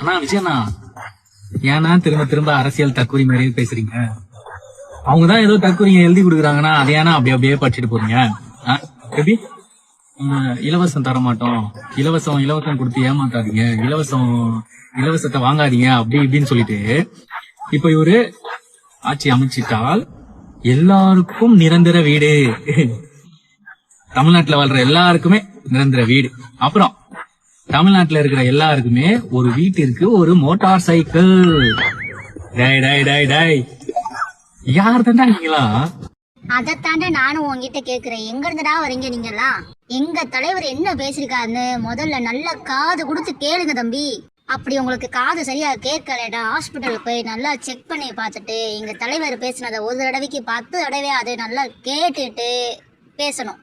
ஆனா விஜயண்ணா, ஏன்னா திரும்ப திரும்ப அரசியல் தற்கொலை மாதிரியே பேசுறீங்க? அவங்கதான் ஏதோ தற்கொலை எழுதி கொடுக்குறாங்கன்னா அதை ஏன்னா அப்படியே படிச்சுட்டு போறீங்க? எப்படி இலவசம் தர மாட்டோம், இலவசம் கொடுத்து ஏமாத்தாதீங்க, இலவசத்தை வாங்காதீங்க அப்படி இப்படின்னு சொல்லிட்டு இப்ப இவரு ஆட்சி அமைச்சிட்டால் எல்லாருக்கும் நிரந்தர வீடு, தமிழ்நாட்டுல வாழ்ற எல்லாருக்குமே நிரந்தர வீடு, அப்புறம் தமிழ்நாட்டுல இருக்கிற எல்லாருக்குமே ஒரு வீட்டிற்கு ஒரு மோட்டார் சைக்கிள். டை டை டை டை யார் தாண்டா நீங்களா? அதைத்தாண்ட நானும் உங்ககிட்ட கேக்குறேன், எங்க இருந்துடா வரீங்க நீங்கெல்லாம்? எங்க தலைவர் என்ன பேசிருக்காருன்னு முதல்ல நல்ல காது கொடுத்து கேளுங்க தம்பி. அப்படி உங்களுக்கு காது சரியா கேட்கலடா, ஹாஸ்பிட்டலுக்கு போய் நல்லா செக் பண்ணி பார்த்துட்டு எங்க தலைவர் பேசினதை ஒரு தடவைக்கு 10 தடவை அதை நல்லா கேட்டுட்டு பேசணும்.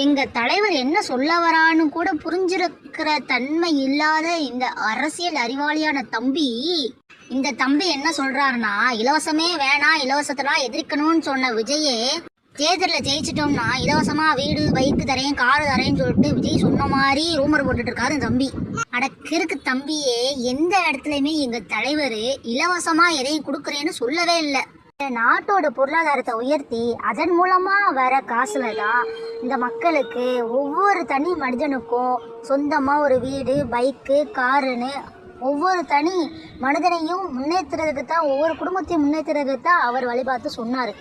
எங்க தலைவர் என்ன சொல்ல வரான்னு கூட புரிஞ்சிருக்கிற தன்மை இல்லாத இந்த அரசியல் அறிவாளியான தம்பி, இந்த தம்பி என்ன சொல்றாருன்னா, இலவசமே வேணாம், இலவசத்தெல்லாம் எதிர்க்கணும்னு சொன்ன விஜயே தேர்தலில் ஜெயிச்சிட்டோம்னா இலவசமா வீடு, பைக்கு தரேன், காரு தரேன்னு சொல்லிட்டு விஜய் சொன்ன மாதிரி ரூமர் போட்டுட்டு இருக்காரு தம்பி. அடக்கிருக்கு தம்பியே, எந்த இடத்துலயுமே எங்க தலைவர் இலவசமா எதையும் கொடுக்குறேன்னு சொல்லவே இல்லை. நாட்டோட பொருளாதாரத்தை உயர்த்தி அதன் மூலமா வர காசுல தான் இந்த மக்களுக்கு, ஒவ்வொரு தனி மனிதனுக்கும் சொந்தமா ஒரு வீடு, பைக்கு, காருன்னு ஒவ்வொரு தனி மனிதனையும் முன்னேற்றுறதுக்கு தான், ஒவ்வொரு குடும்பத்தையும் முன்னேற்றுறதுக்கு தான் அவர் வழிபார்த்து சொன்னார்.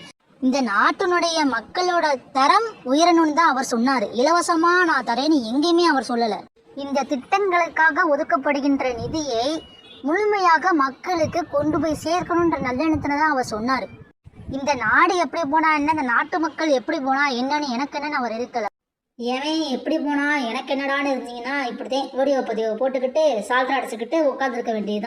இந்த நாட்டினுடைய மக்களோட தரம் உயரணும்னு தான் அவர் சொன்னார். இலவசமா நான் தரேன்னு எங்கேயுமே அவர் சொல்லலை. இந்த திட்டங்களுக்காக ஒதுக்கப்படுகின்ற நிதியை முழுமையாக மக்களுக்கு கொண்டு போய் சேர்க்கணுன்ற நல்லெண்ணத்துல தான் அவர் சொன்னார். இந்த நாடு எப்படி போனா என்ன, இந்த நாட்டு மக்கள் எப்படி போனா என்னன்னு எனக்கு என்னன்னு அவர் இருக்கல. ஏன் எப்படி போனா எனக்கு என்னடான்னு இருந்தீங்கன்னா இப்படித்தான் வீடியோ பதிவு போட்டுக்கிட்டு சால்ரா அடிச்சுக்கிட்டு உட்காந்துருக்க வேண்டியது.